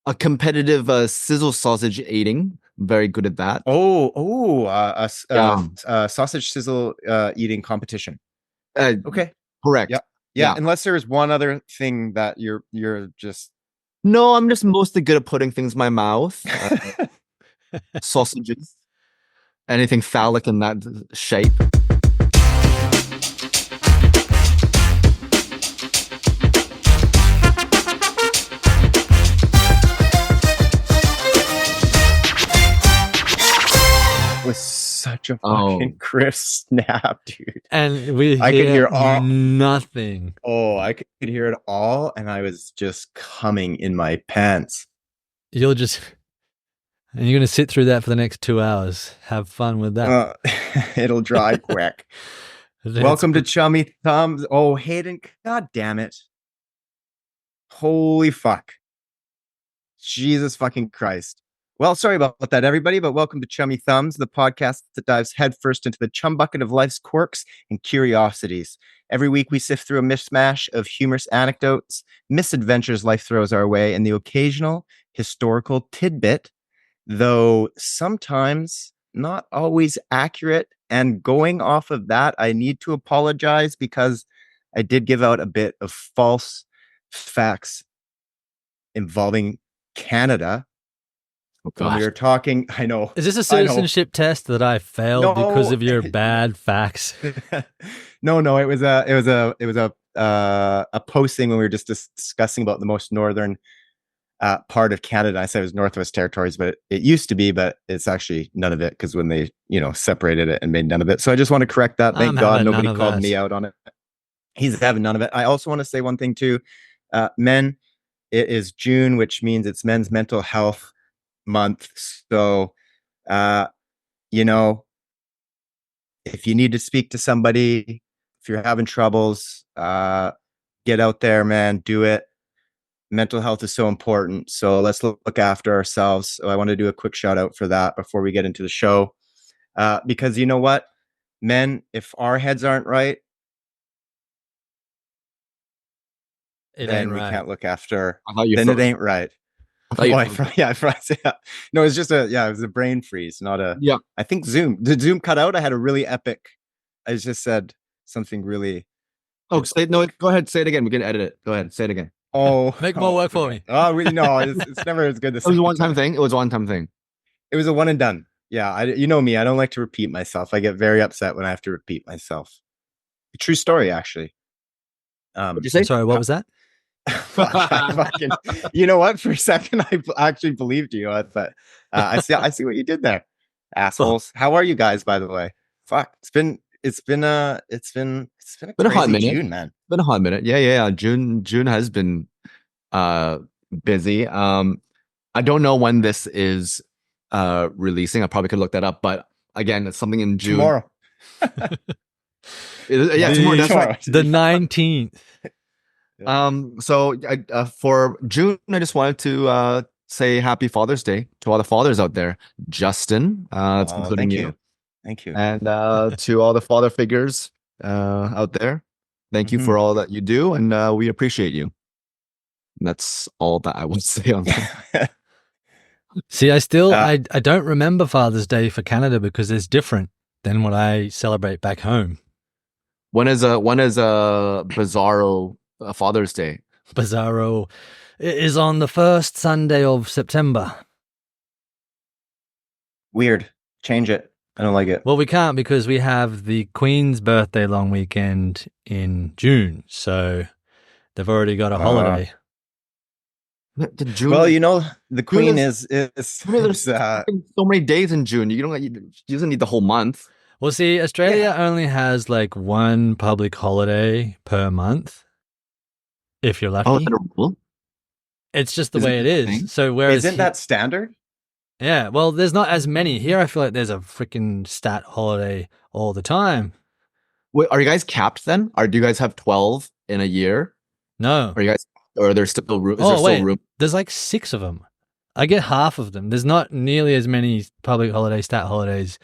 a competitive Sizzle sausage eating. Very good at that. A Yeah. sausage sizzle eating competition. Uh, Okay. correct. Yeah. Yeah. Yeah. Unless there is one other thing that you're just No, I'm just mostly good at putting things in my mouth. Sausages, anything phallic in that shape. was such a Oh, fucking crisp snap, dude. And we I could hear hear all nothing. I could hear it all, and I was just coming in my pants. You're just, and you're going to sit through that for the next 2 hours. Have fun with that. It'll dry quick. Welcome to Chummy Thumbs. Oh, Hayden, god damn it. Holy fuck. Jesus fucking Christ. Well, sorry about that, everybody, but welcome to Chummy Thumbs, the podcast that dives headfirst into the chum bucket of life's quirks and curiosities. Every week, we sift through a mishmash of humorous anecdotes, misadventures life throws our way, and the occasional historical tidbit, though sometimes not always accurate. And going off of that, I need to apologize because I did give out a bit of false facts involving Canada. oh When we gosh. were talking, I know. Is this a citizenship test that I failed because of your bad facts? No, it was a posting when we were just discussing about the most northern part of Canada. I said it was Northwest Territories, but it used to be, but it's actually none of it because when they, separated it and made none of it. So I just want to correct that. Thank God nobody called me out on it. He's having none of it. I also want to say one thing too. Men, it is June, which means it's Men's Mental Health Month. So, if you need to speak to somebody, if you're having troubles, get out there, man, do it. Mental health is so important. So let's look after ourselves. So I want to do a quick shout out for that before we get into the show. Because you know what, men, if our heads aren't right, then we can't look after. Then it ain't right. Yeah. No, it's just it was a brain freeze, not a. Yeah. I think Zoom. Did Zoom cut out? I had a really epic. I just said something really. Oh, go ahead. Say it again. We can edit it. Go ahead. Say it again. Oh, make more work for me. Oh, really? No, it's never as good as. It was a one-time thing. It was a one-time thing. It was a one and done. Yeah, you know me. I don't like to repeat myself. I get very upset when I have to repeat myself. True story, actually. What'd you say? Sorry, what was that? You know what? For a second, I actually believed you. But I see what you did there, assholes. How are you guys, by the way? Fuck, it's been a hot minute, June, man. Been a hot minute. Yeah. June has been busy. I don't know when this is releasing. I probably could look that up, but again, it's something in June. Tomorrow. Tomorrow. That's right. The 19th. So for June, I just wanted to say Happy Father's Day to all the fathers out there. Justin, including you. Thank you. And to all the father figures out there, thank you for all that you do, and we appreciate you. And that's all that I would say on that. See, I don't remember Father's Day for Canada because it's different than what I celebrate back home. When is a Bizarro Father's Day? Bizarro is on the first Sunday of September. Weird. Change it. I don't like it. Well, we can't because we have the Queen's birthday long weekend in June, so they've already got a holiday. June, well, the Queen is so many days in June. You don't need the whole month. Well, see, Australia only has like one public holiday per month. If you're lucky. Oh, is that a rule? It's just the way it is. So whereas isn't that standard? Yeah, well, there's not as many. Here I feel like there's a freaking stat holiday all the time. Wait, are you guys capped then? Do you guys have 12 in a year? No. Or there's still room? Room? There's like 6 of them. I get half of them. There's not nearly as many public holiday stat holidays.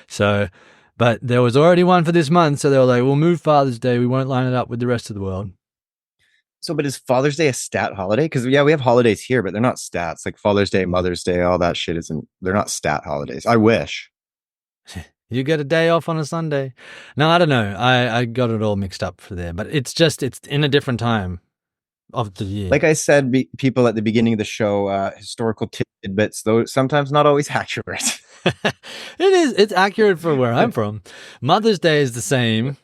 So, but there was already one for this month. So they were like, we'll move Father's Day. We won't line it up with the rest of the world. So, but is Father's Day a stat holiday? Because yeah, we have holidays here, but they're not stats. Like Father's Day, Mother's Day, all that shit isn't. They're not stat holidays. I wish. You get a day off on a Sunday. No, I don't know. I got it all mixed up for there, but it's in a different time of the year. Like I said, people at the beginning of the show, historical tidbits, though sometimes not always accurate. It's accurate for where I'm from. Mother's Day is the same,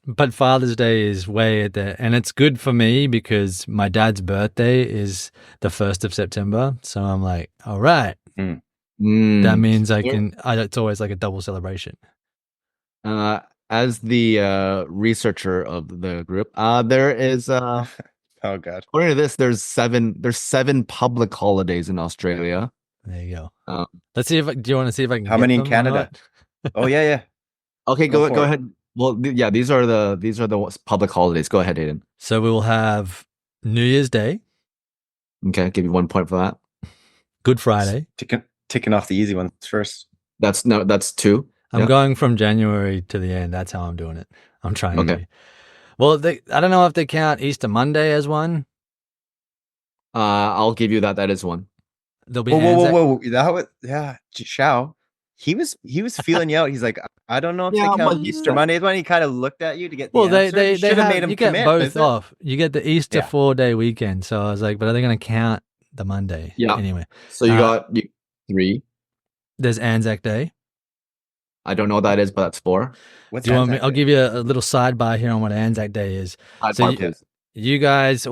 but Father's Day is way at the, and it's good for me because my dad's birthday is the 1st of September. So I'm like, all right. That means it's always like a double celebration. As the researcher of the group, there is oh god. According to this, there's seven public holidays in Australia. There you go. Let's see do you want to see if I can how many in Canada? Oh yeah. Okay, go ahead. Well, yeah, these are the public holidays. Go ahead, Hayden. So we will have New Year's Day. Okay, give you 1 point for that. Good Friday. Ticking off the easy ones first. That's 2. I'm going from January to the end. That's how I'm doing it. I'm trying to. Well, I don't know if they count Easter Monday as one. I'll give you that. That is one. There'll be whoa. Yeah, Shao. He was feeling you out. He's like, I don't know if they count Easter Monday. When he kind of looked at you to get the answer. They have made him you get commit, both off. You get the Easter 4-day weekend. So I was like, but are they going to count the Monday? Yeah. Anyway. So you got 3. There's Anzac Day. I don't know what that is, but that's 4. Do you want me? I'll give you a little sidebar here on what Anzac Day is. You guys,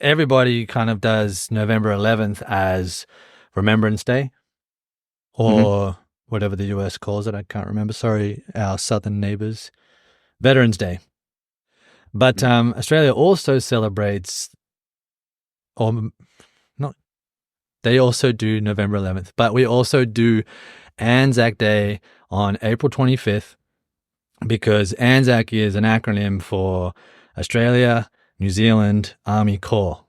everybody kind of does November 11th as Remembrance Day, or whatever the US calls it. I can't remember. Sorry, our southern neighbors. Veterans Day. But Australia also celebrates, or not. They also do November 11th, but we also do Anzac Day on April 25th because Anzac is an acronym for Australia, New Zealand Army Corps.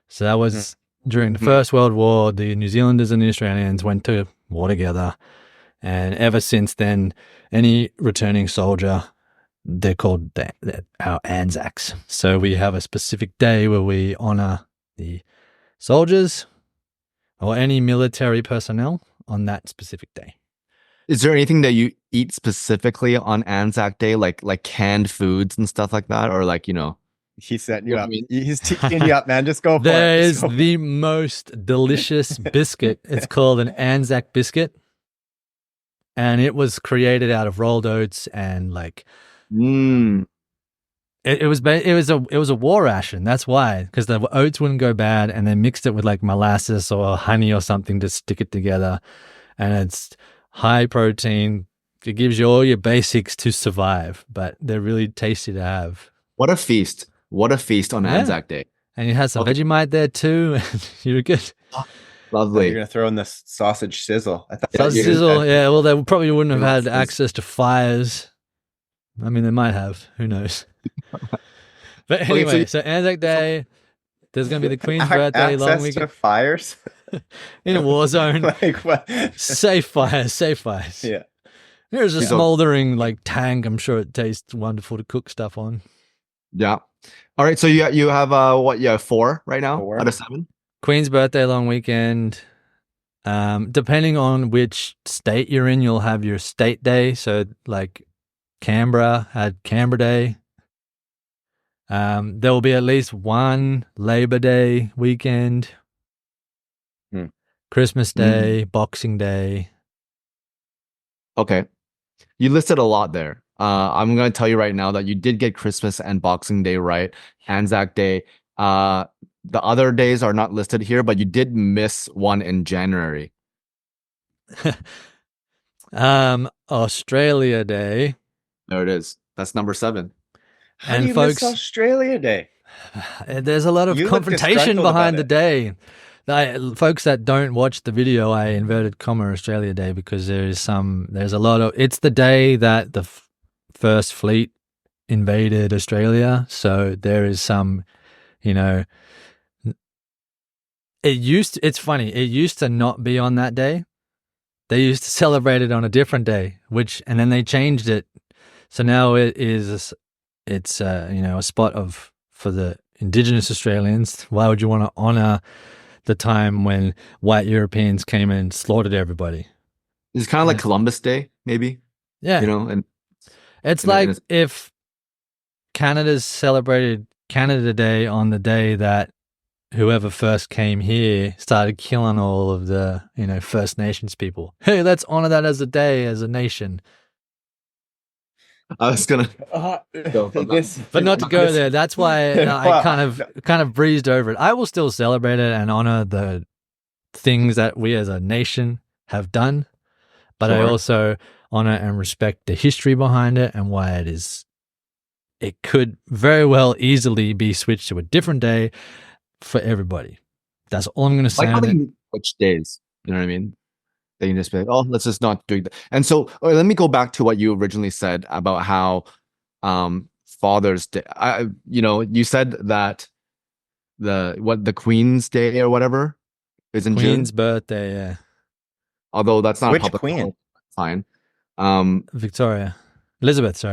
So that was during the First World War, the New Zealanders and the Australians went to war together. And ever since then, any returning soldier, they're called our Anzacs. So we have a specific day where we honor the soldiers or any military personnel on that specific day. Is there anything that you eat specifically on Anzac Day, like canned foods and stuff like that, or like, you know? He's setting you up. He's teeing you up, man. Just go for it. There is the most delicious biscuit. It's called an Anzac biscuit, and it was created out of rolled oats and like. It was a war ration. That's why, because the oats wouldn't go bad, and they mixed it with like molasses or honey or something to stick it together, and it's high protein. It gives you all your basics to survive, but they're really tasty to have. What a feast! What a feast on Anzac Day. And you had some Vegemite there too. You're good. Lovely. You're gonna throw in the sausage sizzle. I thought sizzle. Yeah. Well, they probably wouldn't have had access to fires. I mean, they might have. Who knows? But anyway, so Anzac Day, there's going to be the Queen's birthday long weekend. To fires in a war zone. Like what? Safe fires. Yeah. There's a smoldering like tank. I'm sure it tastes wonderful to cook stuff on. Yeah. All right. So you have what? Yeah, 4 right now 4 out of 7. Queen's birthday long weekend. Depending on which state you're in, you'll have your state day. So like Canberra had Canberra Day. There will be at least one Labor Day weekend, Christmas Day, Boxing Day. Okay. You listed a lot there. I'm going to tell you right now that you did get Christmas and Boxing Day right. Anzac Day. The other days are not listed here, but you did miss one in January. Australia Day. There it is. That's number 7. How do you miss Australia Day? There's a lot of confrontation behind the day. Folks that don't watch the video, I inverted comma Australia Day because there's a lot of. It's the day that the First Fleet invaded Australia, so there is some, it's funny. It used to not be on that day. They used to celebrate it on a different day, and then they changed it. So now it is. It's a spot for the Indigenous Australians. Why would you want to honor the time when white Europeans came and slaughtered everybody? It's kind of like Columbus Day, maybe. Yeah. You know, and it's like if Canada's celebrated Canada Day on the day that whoever first came here started killing all of the, First Nations people. Hey, let's honor that as a day, as a nation. I was gonna but not to go there. That's why I kind of breezed over it. I will still celebrate it and honor the things that we as a nation have done, but I also honor and respect the history behind it and why it could very well easily be switched to a different day for everybody. That's all I'm going to say. Like how they switch days, you know what I mean? They can just be like, oh, let's just not do that. And so let me go back to what you originally said about how Father's Day. You said that the Queen's Day or whatever is in June. Queen's birthday, yeah. Although that's not which a public Queen? Fine. Victoria. Elizabeth.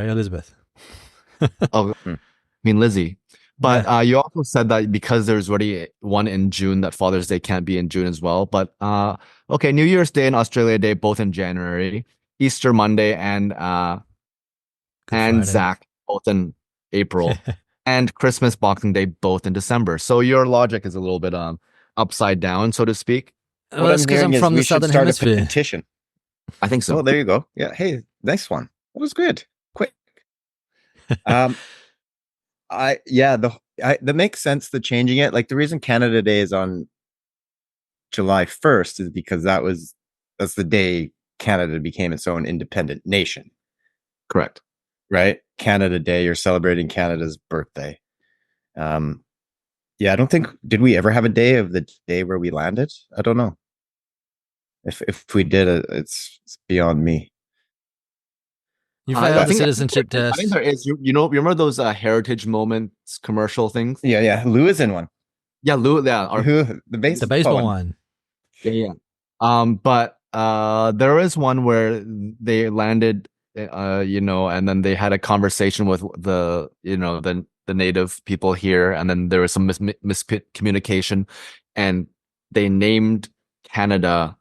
Oh, I mean Lizzie. But you also said that because there's already one in June, that Father's Day can't be in June as well. But okay, New Year's Day and Australia Day both in January, Easter Monday and Zach both in April, and Christmas Boxing Day both in December. So your logic is a little bit upside down, so to speak. Well, that's because I'm from the Southern Hemisphere. Petition. I think so. Oh, there you go. Yeah. Hey, nice one. That was good. Quick. That makes sense, the changing it. Like the reason Canada Day is on July 1st is because that's the day Canada became its own independent nation. Correct. Right? Canada Day, you're celebrating Canada's birthday. I don't think, did we ever have a day of the day where we landed? I don't know. If we did, it's beyond me. You failed the citizenship test. I think there is. You remember those Heritage Moments commercial things? Yeah. Lou is in one. Yeah, Lou. Yeah, the baseball one. Yeah. But there is one where they landed, and then they had a conversation with the native people here, and then there was some miscommunication, and they named Canada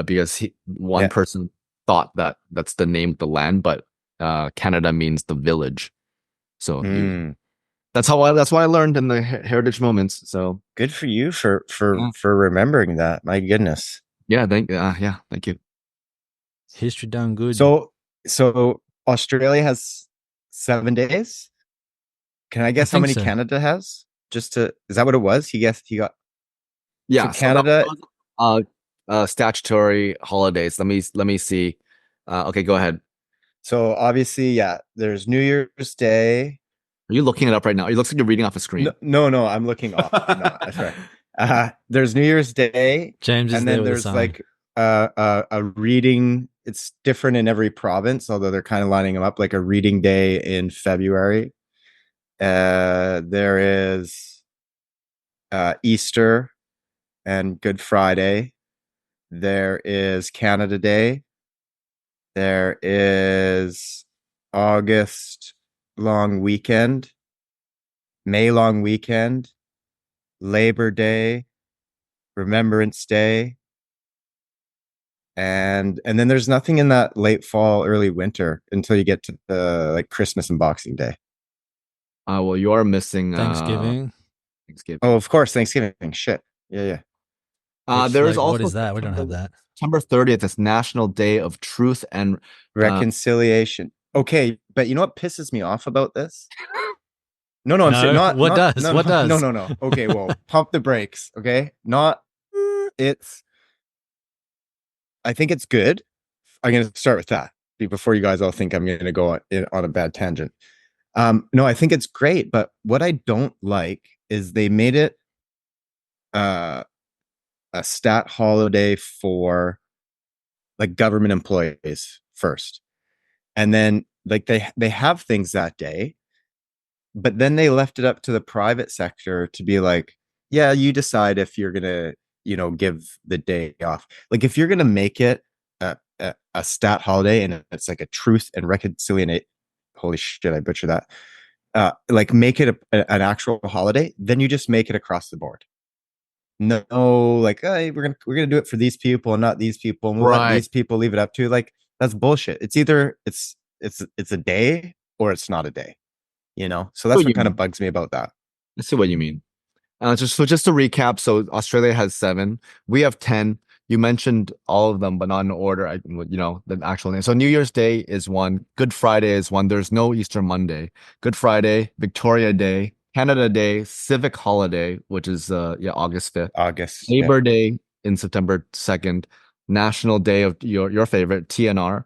because one person thought that that's the name of the land, but Canada means the village. So that's what I learned in the Heritage Moments. So good for you for remembering that. My goodness. Yeah, thank you. History done good. So Australia has 7 days. Can I guess how many Canada has? Is that what it was? He got. Yeah, so Canada. Statutory holidays. Let me see. Okay, go ahead. So obviously, there's New Year's Day. Are you looking it up right now? It looks like you're reading off a screen. No, I'm looking off. No, that's right. There's New Year's Day, James, and then there's like a reading. It's different in every province, although they're kind of lining them up. Like a reading day in February. There is Easter and Good Friday. There is Canada Day. There is August long weekend, May long weekend, Labor Day, Remembrance Day, and then there's nothing in that late fall, early winter until you get to the like Christmas and Boxing Day. Well, you are missing Thanksgiving. Oh, of course, Thanksgiving. Shit. Yeah. There is also what is that? We don't have that. September 30th is National Day of Truth and Reconciliation. Okay, but you know what pisses me off about this? No, I'm saying not. What does? No. Okay, well, pump the brakes. Okay, I think it's good. I'm going to start with that before you guys all think I'm going to go on a bad tangent. No, I think it's great, but what I don't like is they made it a stat holiday for like government employees first, and then like they have things that day, but then they left it up to the private sector to be like, yeah, you decide if you're gonna give the day off. Like if you're gonna make it a stat holiday and it's like a truth and reconciliation, holy shit, I butchered that, like make it an actual holiday, then you just make it across the board. No, like, hey, we're gonna do it for these people and not these people, and we'll let these people leave it up to. Like, that's bullshit. It's either it's a day or it's not a day, you know. So that's what kind of bugs me about that. I see what you mean. Just to recap, so Australia has 7, we have 10. You mentioned all of them, but not in order. The actual name. So New Year's Day is one. Good Friday is one. There's no Easter Monday. Good Friday, Victoria Day, Canada Day, Civic Holiday, which is August 5th. Labor Day in September 2nd. National Day of your favorite, TNR.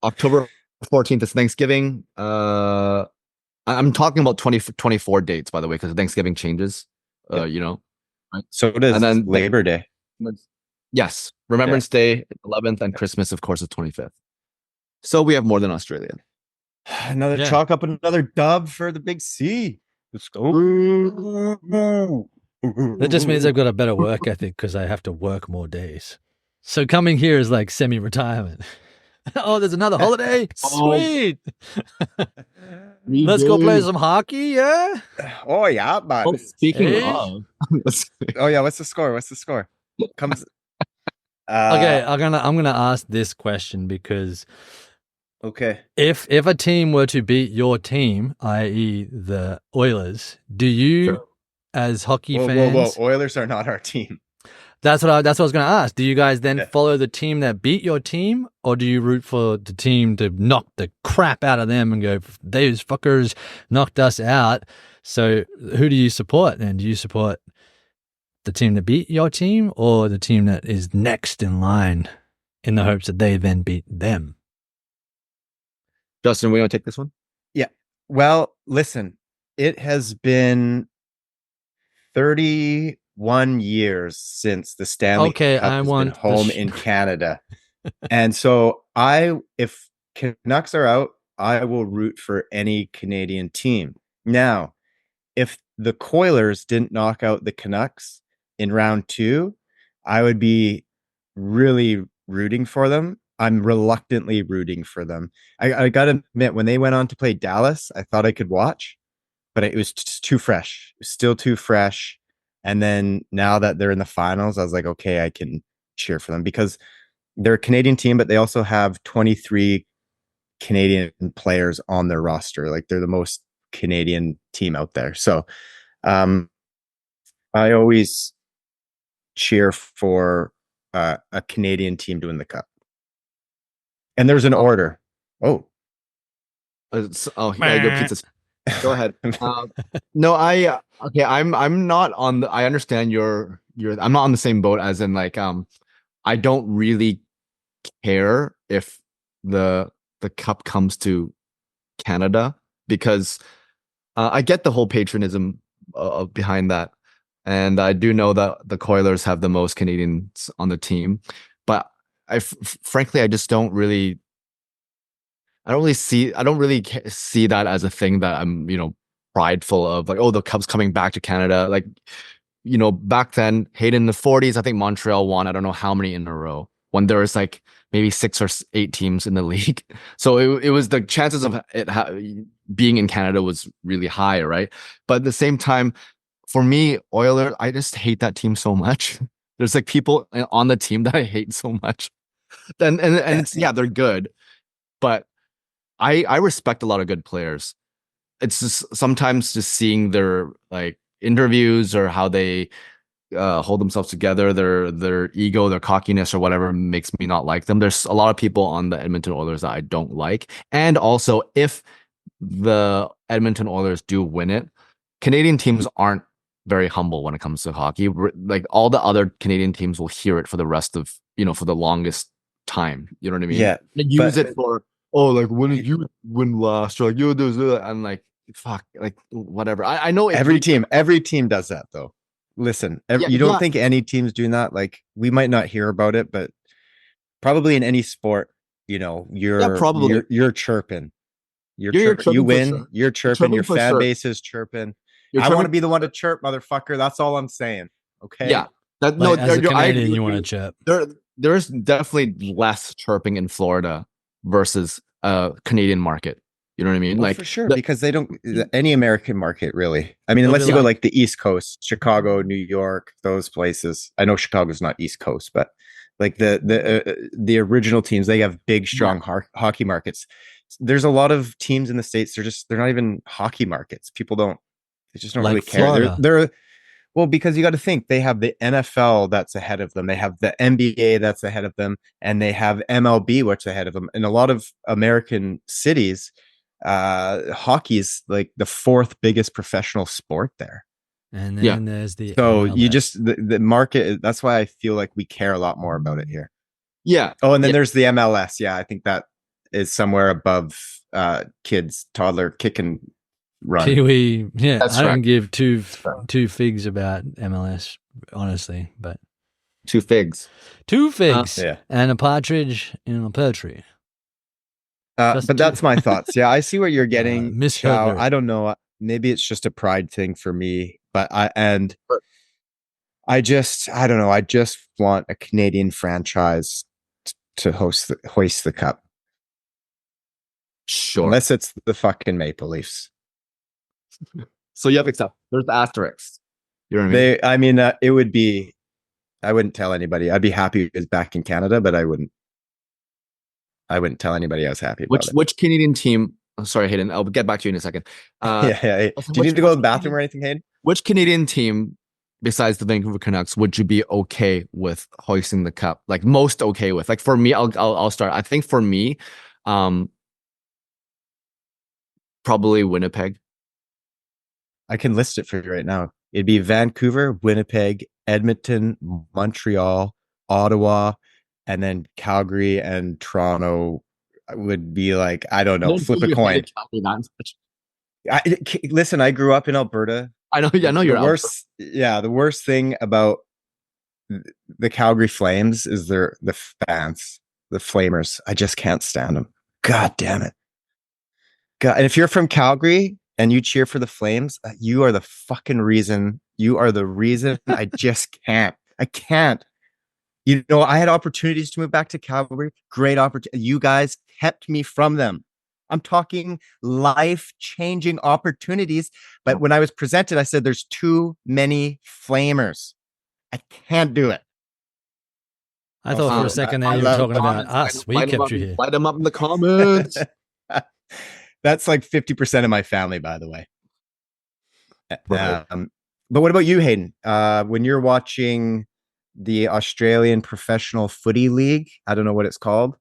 October 14th is Thanksgiving. I'm talking about 24 dates, by the way, because Thanksgiving changes. Right? So does Labor Day. Yes. Remembrance Day, 11th, and Christmas, of course, is 25th. So we have more than Australia. Chalk up another dub for the Big C. Let's go. That just means I've got a better work ethic because I have to work more days. So coming here is like semi-retirement. Oh, there's another holiday? Sweet. Let's go play some hockey, yeah? Oh, yeah, man. Oh, speaking of. Oh, yeah, what's the score? Comes. Okay, I'm gonna ask this question because okay, if a team were to beat your team, i.e. the Oilers, do you as hockey fans... Whoa, Oilers are not our team. That's what I was going to ask. Do you guys then follow the team that beat your team, or do you root for the team to knock the crap out of them and go, those fuckers knocked us out? So who do you support then? Do you support the team that beat your team or the team that is next in line in the hopes that they then beat them? Justin, we want to take this one? Yeah. Well, listen, it has been 31 years since the Stanley Cup has been home in Canada. And so if Canucks are out, I will root for any Canadian team. Now, if the Coilers didn't knock out the Canucks in round 2, I would be really rooting for them. I'm reluctantly rooting for them. I got to admit, when they went on to play Dallas, I thought I could watch, but it was just too fresh. It was still too fresh. And then now that they're in the finals, I was like, okay, I can cheer for them because they're a Canadian team, but they also have 23 Canadian players on their roster. Like, they're the most Canadian team out there. So I always cheer for a Canadian team to win the cup. And there's an order. Yeah, your pizza. Go ahead. No, I'm not on the. I understand you're. I'm not on the same boat as in like. I don't really care if the cup comes to Canada because I get the whole patriotism behind that, and I do know that the Coilers have the most Canadians on the team, but frankly, I just don't really. I don't really see that as a thing that I'm, prideful of, like, oh, the Cubs coming back to Canada. Like, back then, Hayden in the 40s, I think Montreal won, I don't know how many in a row when there was like maybe 6 or 8 teams in the league. So it was the chances of it being in Canada was really high, right? But at the same time, for me, Oilers, I just hate that team so much. There's like people on the team that I hate so much. And it's, they're good, but I respect a lot of good players. It's just sometimes just seeing their like interviews or how they hold themselves together, their ego, their cockiness or whatever makes me not like them. There's a lot of people on the Edmonton Oilers that I don't like. And also, if the Edmonton Oilers do win it, Canadian teams aren't very humble when it comes to hockey. Like, all the other Canadian teams will hear it for the rest of, for the longest time. You know what I mean? Yeah. They use it for, oh, like, when did you win last? Or like, you do that. I'm like, fuck, like, whatever. I know every team does that though. Listen, you don't think any team's doing that? Like, we might not hear about it, but probably in any sport, you're chirping. You win, sure. You're chirping, your fan base is chirping. I want to be the one to chirp, motherfucker. That's all I'm saying. Okay. Yeah. As a Canadian, you want to chirp. There's definitely less chirping in Florida versus Canadian market. You know what I mean? Well, Like for sure, because they don't any American market really. I mean, They'll unless be you go like- like the East Coast, Chicago, New York, those places. I know Chicago's not East Coast, but like the original teams, they have big, strong hockey markets. There's a lot of teams in the States. They're not even hockey markets. People don't. They just don't Like really care. Florida. They're well, because you got to think they have the NFL that's ahead of them. They have the NBA that's ahead of them, and they have MLB which is ahead of them. In a lot of American cities, hockey is like the fourth biggest professional sport there. And then there's the So MLS. you just the market. That's why I feel like we care a lot more about it here. yeah. Oh, and then there's the MLS. Yeah, I think that is somewhere above kids, toddler kick and run. Kiwi, yeah, That's I don't right. give two figs about MLS, honestly, but 2 figs. 2 figs Yeah. and a partridge in a pear tree. But that's my thoughts. Yeah, I see what you're getting, Miss Shao. Hilder. I don't know. Maybe it's just a pride thing for me, but I don't know. I just want a Canadian franchise to hoist the cup, Sure. unless it's the fucking Maple Leafs. So you have accept. There's the asterisks. You know what I mean? It would be. I wouldn't tell anybody. I'd be happy it was back in Canada, but I wouldn't tell anybody I was happy about it. Which Canadian team? Oh, sorry, Hayden. I'll get back to you in a second. Yeah. Do you need to go to the bathroom or anything, Hayden? Which Canadian team, besides the Vancouver Canucks, would you be okay with hoisting the cup? Like most okay with? Like for me, I'll start. I think for me, probably Winnipeg. I can list it for you right now. It'd be Vancouver, Winnipeg, Edmonton, Montreal, Ottawa, and then Calgary and Toronto would be like, I don't know, flip a coin. Listen, I grew up in Alberta. I know you're worst. Yeah, the worst thing about the Calgary Flames is the fans, the Flamers. I just can't stand them. God damn it. God, and if you're from Calgary and you cheer for the Flames, you are the fucking reason. You are the reason. I just can't. I can't. You know, I had opportunities to move back to Calgary. Great opportunity. You guys kept me from them. I'm talking life-changing opportunities. But when I was presented, I said, there's too many Flamers. I can't do it. I thought for a second there you were talking about us. We kept you here. Light them up in the comments. That's like 50% of my family, by the way. Right. But what about you, Hayden? When you're watching the Australian Professional Footy League, I don't know what it's called,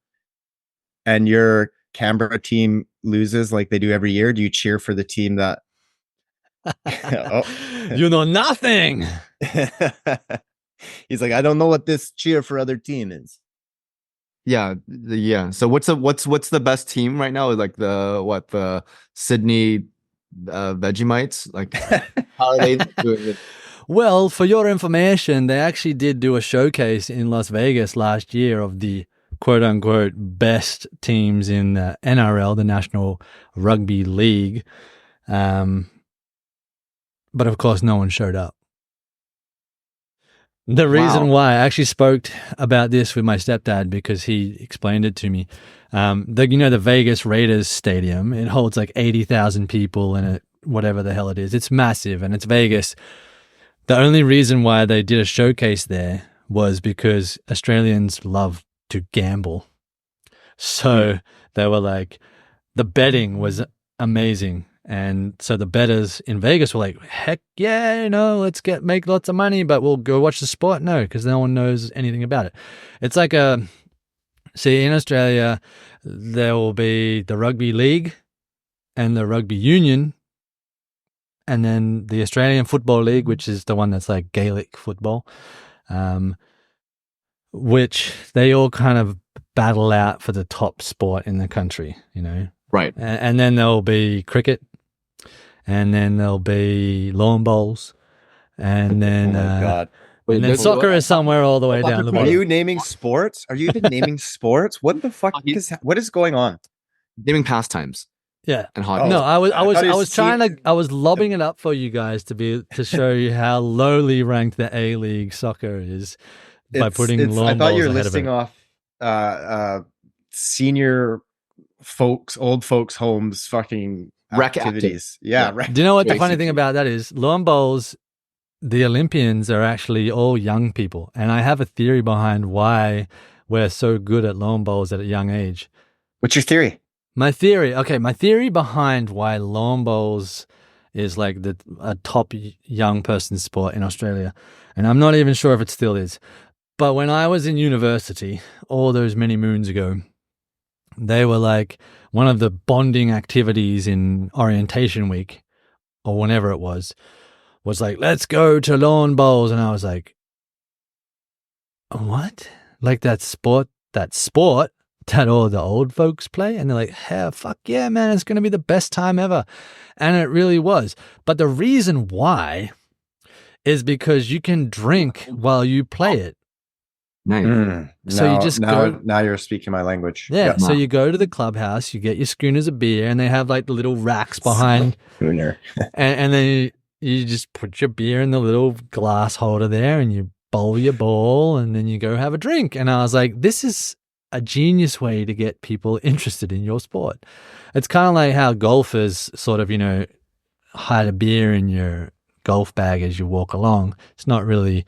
and your Canberra team loses like they do every year, do you cheer for the team that... You know nothing. He's like, I don't know what this cheer for other team is. Yeah. So what's the best team right now? Like the Sydney Vegemites? Like how are they doing it? Well, for your information, they actually did do a showcase in Las Vegas last year of the quote-unquote best teams in the NRL, the National Rugby League. But of course, no one showed up. The reason why I actually spoke about this with my stepdad because he explained it to me. The Vegas Raiders Stadium, it holds like 80,000 people in it, whatever the hell it is. It's massive and it's Vegas. The only reason why they did a showcase there was because Australians love to gamble. So they were like, the betting was amazing. And so the bettors in Vegas were like, heck yeah, let's make lots of money, but we'll go watch the sport. No, because no one knows anything about it. It's like in Australia, there will be the rugby league and the rugby union, and then the Australian Football League, which is the one that's like Gaelic football, which they all kind of battle out for the top sport in the country, Right. And then there'll be cricket, and then there'll be lawn bowls, and then God. And then soccer is somewhere all the way down the bottom. Are you naming sports? Are you even naming sports? What the fuck what is going on? Naming pastimes. Yeah. And hockey. No, I was lobbing it up for you guys to show you how lowly ranked the A-League soccer is by putting lawn I thought you were bowls ahead of listing it. off senior old folks homes fucking Rec activities. Yeah. Do you know what the funny thing about that is? Lawn bowls, the Olympians are actually all young people. And I have a theory behind why we're so good at lawn bowls at a young age. What's your theory? My theory behind why lawn bowls is like a top young person sport in Australia, and I'm not even sure if it still is, but when I was in university all those many moons ago, they were like one of the bonding activities in orientation week or whenever it was like, let's go to lawn bowls. And I was like, what? Like that sport that all the old folks play? And they're like, hey, fuck yeah, man, it's going to be the best time ever. And it really was. But the reason why is because you can drink while you play it. Nice. So you just go. Now you're speaking my language. Yeah. So you go to the clubhouse, you get your schooners of beer, and they have like the little racks behind. Schooner. and then you just put your beer in the little glass holder there, and you bowl your ball, and then you go have a drink. And I was like, this is a genius way to get people interested in your sport. It's kind of like how golfers sort of, hide a beer in your golf bag as you walk along. It's not really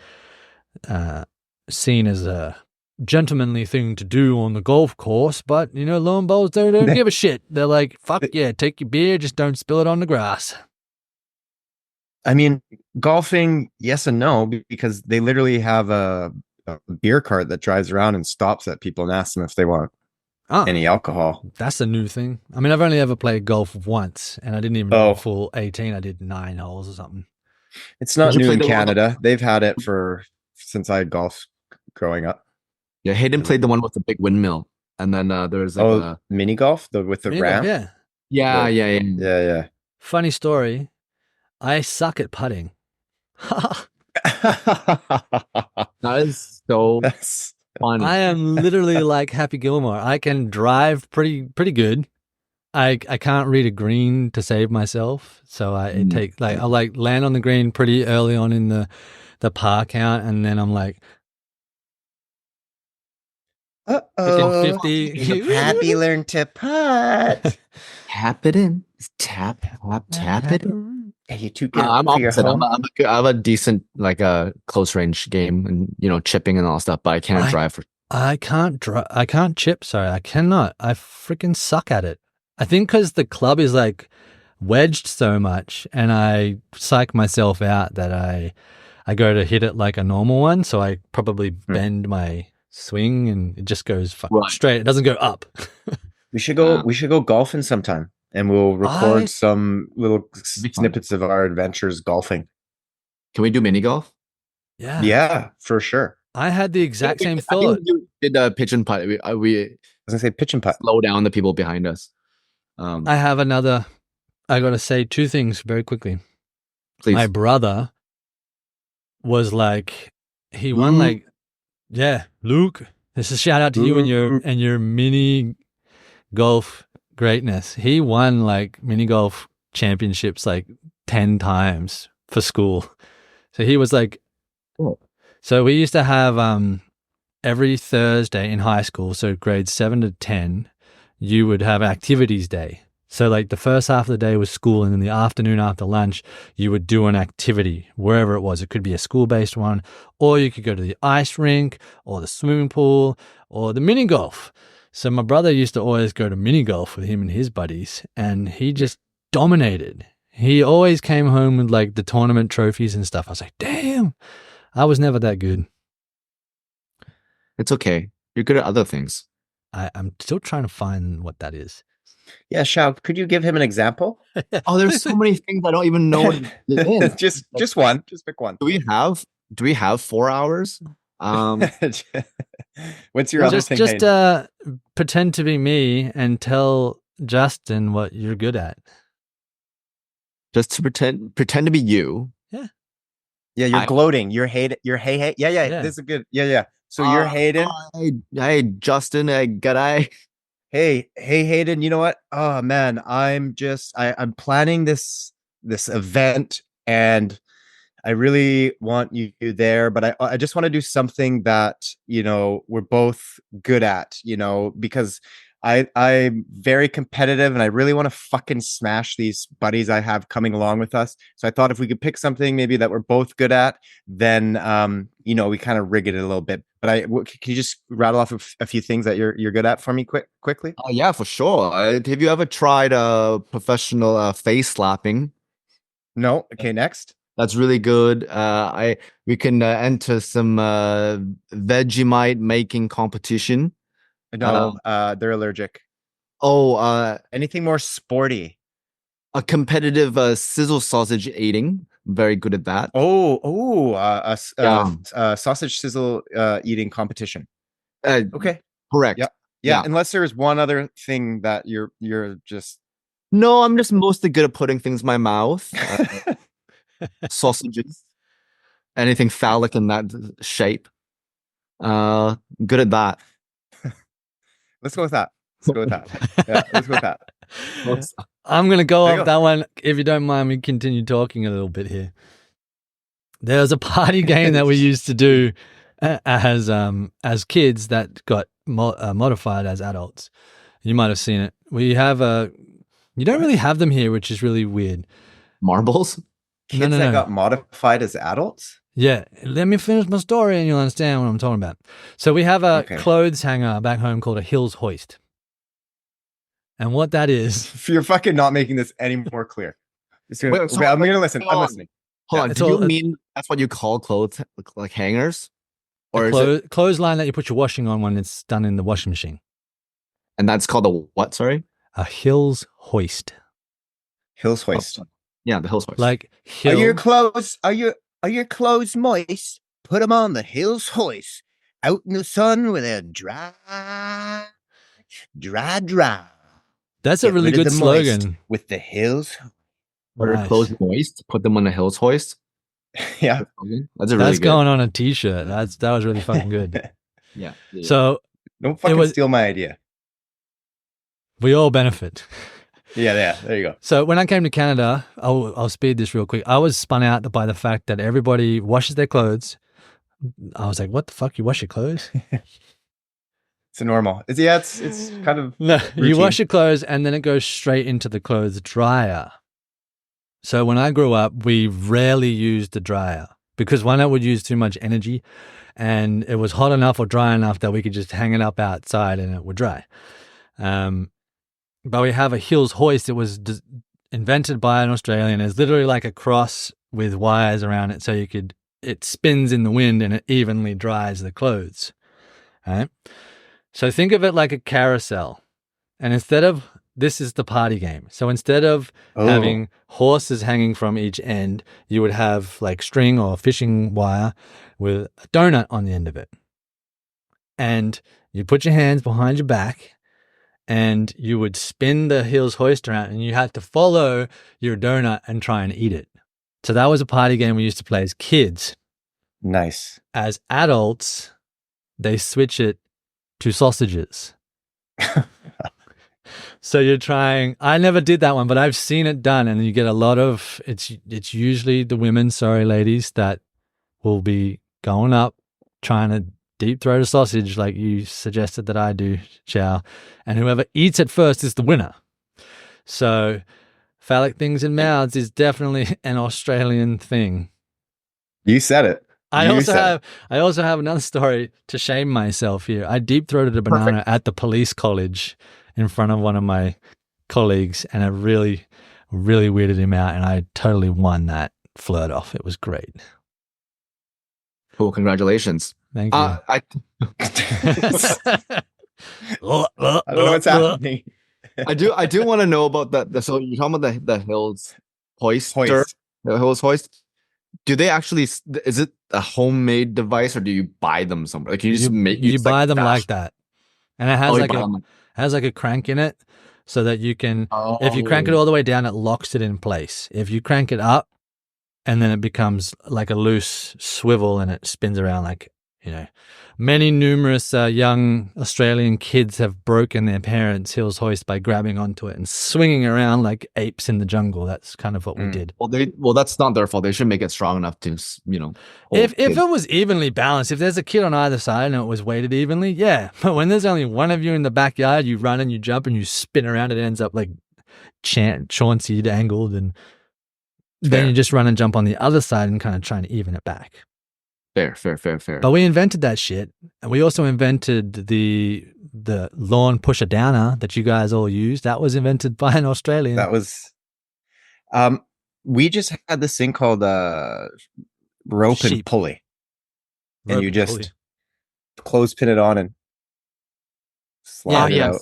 seen as a gentlemanly thing to do on the golf course, but lawn bowls don't give a shit. They're like, fuck yeah, take your beer, just don't spill it on the grass. I mean, golfing, yes and no, because they literally have a beer cart that drives around and stops at people and asks them if they want any alcohol. That's a new thing. I mean, I've only ever played golf once, and I didn't even go full 18. I did 9 holes or something. It's not new in Canada. They've had it since I had golf growing up. Yeah, Hayden played the one with the big windmill, and then there's like a mini golf with the ram. Yeah. Funny story. I suck at putting. That is so funny. I am literally like Happy Gilmore. I can drive pretty good. I can't read a green to save myself, so I'll land on the green pretty early on in the par count, and then I'm like, 50. Happy learn to putt. Tap it in. Tap it in. Are you too good? I'm opposite. I have a decent close range game and chipping and all stuff, but I can't drive. I can't chip. Sorry, I cannot. I freaking suck at it. I think because the club is like wedged so much, and I psych myself out that I go to hit it like a normal one, so I probably bend my swing and it just goes straight. It doesn't go up. We should go golfing sometime. And we'll record some little snippets of our adventures golfing. Can we do mini golf? Yeah. Yeah, for sure. I had the exact same thought. You did a pitch and putt. I was going to say pitch and putt. Slow down the people behind us. I got to say 2 things very quickly. Please. My brother was like, he won Luke. This is a shout out to you and your mini golf greatness. He won mini golf championships 10 times for school. So he was like, cool. So we used to have every Thursday in high school, so grades 7 to 10, you would have activities day. So the first half of the day was school, and in the afternoon after lunch, you would do an activity wherever it was. It could be a school-based one, or you could go to the ice rink or the swimming pool or the mini golf. So my brother used to always go to mini golf with him and his buddies, and he just dominated. He always came home with the tournament trophies and stuff. I was like, damn, I was never that good. It's okay. You're good at other things. I'm still trying to find what that is. Yeah, Shao, could you give him an example? There's so many things I don't even know what it is. Just one. Just pick one. Do we have 4 hours? What's your other thing? Just pretend to be me and tell Justin what you're good at. Just to pretend to be you. Yeah. Yeah, you're gloating. You're Hayden. Yeah. This is good. Yeah. So you're Hayden. Hey, Justin. Hey, g'day. Hey, Hayden. You know what? Oh man, I'm planning this event, and I really want you there, but I just want to do something that, we're both good at, because I'm very competitive and I really want to fucking smash these buddies I have coming along with us. So I thought if we could pick something maybe that we're both good at, then we kind of rig it a little bit. But can you just rattle off a few things that you're good at for me quickly? Yeah, for sure. Have you ever tried professional face slapping? No. Okay, next. That's really good. We can enter some Vegemite making competition. No, they're allergic. Anything Anything more sporty? a competitive sizzle sausage eating. Very good at that. Sausage sizzle eating competition. Okay. Correct. Yeah. Unless there's one other thing that you're just. No, I'm just mostly good at putting things in my mouth. Sausages, anything phallic in that shape. Good at that. Let's go with that. Yeah, let's go with that. I'm going to go off that one. If you don't mind me continue talking a little bit here. There was a party game that we used to do as kids that got modified as adults. You might have seen it. You don't really have them here, which is really weird. Marbles? Kids that got modified as adults? Yeah. Let me finish my story and you'll understand what I'm talking about. So we have a clothes hanger back home called a Hills Hoist. And what that is... You're fucking not making this any more clear. I'm going to listen. I'm listening. Hold on. Do you mean that's what you call clothes, like hangers? Or is it clothesline that you put your washing on when it's done in the washing machine? And that's called a what, sorry? A Hills Hoist. Hills Hoist. Oh, yeah, the Hills Hoist. Like Are your clothes moist? Put them on the Hills Hoist. Out in the sun with a dry. That's a really good slogan. With the Hills. Are your clothes moist? Put them on the Hills Hoist. Yeah, that's going on a T-shirt. That was really fucking good. Yeah. So don't fucking steal my idea. We all benefit. Yeah. There you go. So when I came to Canada, I'll speed this real quick. I was spun out by the fact that everybody washes their clothes. I was like, "What the fuck? You wash your clothes?" It's normal. It's kind of no. You wash your clothes and then it goes straight into the clothes dryer. So when I grew up, we rarely used the dryer because one, it would use too much energy, and it was hot enough or dry enough that we could just hang it up outside and it would dry. But we have a Hills Hoist. It was invented by an Australian. It's literally like a cross with wires around it, so it spins in the wind and it evenly dries the clothes. Right? So think of it like a carousel, and this is the party game. So instead of having horses hanging from each end, you would have like string or fishing wire with a donut on the end of it. And you put your hands behind your back and you would spin the Hills Hoist around and you had to follow your donut and try and eat it. So that was a party game we used to play as kids. Nice. As adults, they switch it to sausages. So you're trying, I never did that one, but I've seen it done, and you get a lot of, it's usually the women, sorry ladies, that will be going up trying to deep throat a sausage like you suggested that I do, Shao, and whoever eats it first is the winner. So phallic things in mouths is definitely an Australian thing. You said it. I also have another story to shame myself here. I deep throated a banana at the police college in front of one of my colleagues, and it really, really weirded him out, and I totally won that flirt off. It was great. Cool, congratulations. Thank you. I don't know what's happening. I do want to know about that. So you're talking about the Hills Hoist. The Hills Hoist. Do they actually? Is it a homemade device, or do you buy them somewhere? Like you buy them like that, and it has like a crank in it, so that you can. If you crank it all the way down, it locks it in place. If you crank it up, and then it becomes like a loose swivel, and it spins around like many numerous young Australian kids have broken their parents' Hills hoist by grabbing onto it and swinging around like apes in the jungle. That's kind of what we did. Well, that's not their fault. They should make it strong enough to, if it was evenly balanced, if there's a kid on either side and it was weighted evenly, yeah. But when there's only one of you in the backyard, you run and you jump and you spin around, it ends up like Chauncey angled, and then you just run and jump on the other side and kind of trying to even it back. Fair. But we invented that shit. And we also invented the lawn pusher downer that you guys all use. That was invented by an Australian. That was, we just had this thing called rope and pulley. And you just clothespin it on and slide it out.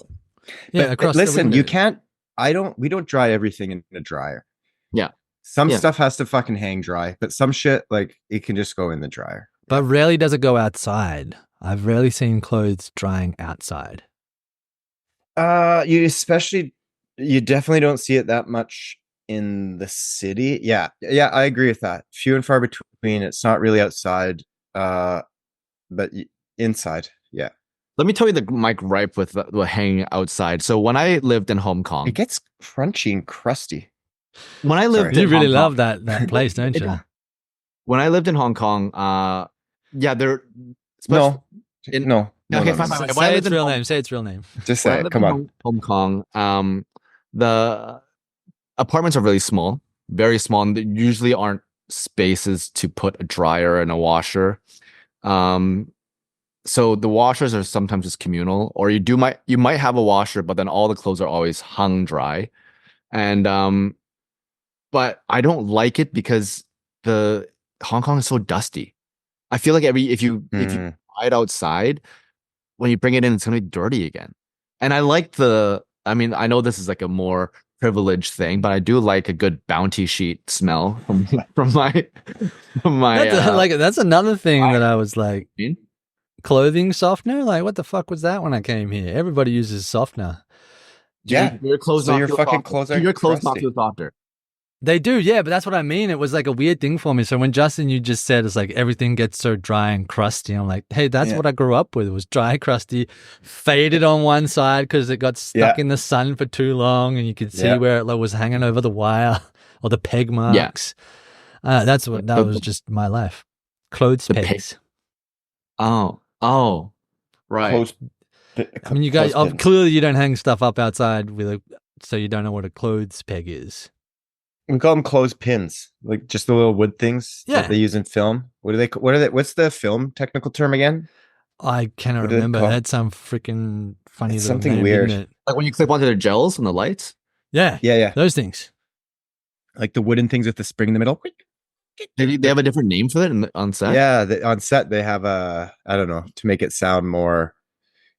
Yeah, but listen, you can't, we don't dry everything in a dryer. Yeah. Some stuff has to fucking hang dry, but some shit, like, it can just go in the dryer. But rarely does it go outside. I've rarely seen clothes drying outside. You definitely don't see it that much in the city. Yeah, I agree with that. Few and far between. It's not really outside, but inside. Yeah. Let me tell you my gripe with the hanging outside. So when I lived in Hong Kong, it gets crunchy and crusty. When I lived, you really love that place, don't you? When I lived in Hong Kong, there. No. Okay, fine. Say its real name. Say its real name. Just say it. Come on. Hong Kong. The apartments are really small, very small, and there usually aren't spaces to put a dryer and a washer. So the washers are sometimes just communal, or you might have a washer, but then all the clothes are always hung dry, and but I don't like it because the Hong Kong is so dusty. I feel like if you buy it outside, when you bring it in, it's gonna be dirty again. And I like I know this is like a more privileged thing, but I do like a good bounty sheet smell from my that's another thing that I was like, clothing softener? Like, what the fuck was that when I came here? Everybody uses softener. Yeah. Your clothes not feel softer. They do, yeah, but that's what I mean. It was like a weird thing for me. So when Justin, you just said it's like everything gets so dry and crusty, I'm like, hey, that's what I grew up with. It was dry, crusty, faded on one side because it got stuck in the sun for too long, and you could see where it was hanging over the wire or the peg marks. That was just my life. Clothes pegs. Oh, right. I mean, you guys clearly you don't hang stuff up outside so you don't know what a clothes peg is. We call them clothespins, like just the little wood things that they use in film. What are they? What's the film technical term again? I cannot remember. It had some freaking funny little something name, weird. didn't it? Like when you clip onto the gels and the lights. Yeah. Those things. Like the wooden things with the spring in the middle. They have a different name for that on set? Yeah, on set they have I don't know, to make it sound more.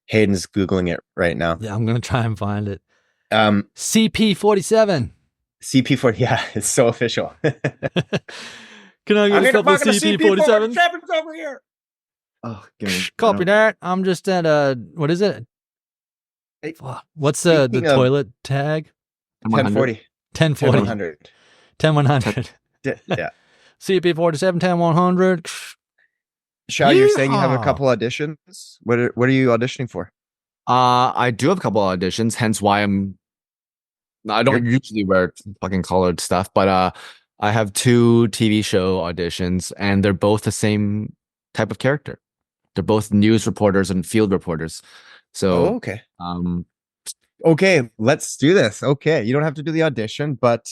Hayden's Googling it right now. Yeah, I'm going to try and find it. CP47. CP4, yeah, it's so official. Can I get a couple of CP47s over here? Oh, copy that. I'm just at what is it? What's the toilet tag? 1040. 1040. 100. 10100. Yeah. CP47 10100. Shao, you're saying you have a couple auditions. What are you auditioning for? I do have a couple of auditions, hence why I don't usually wear fucking collared stuff, but I have 2 TV show auditions, and they're both the same type of character. They're both news reporters and field reporters. So okay. Okay, let's do this. Okay, you don't have to do the audition, but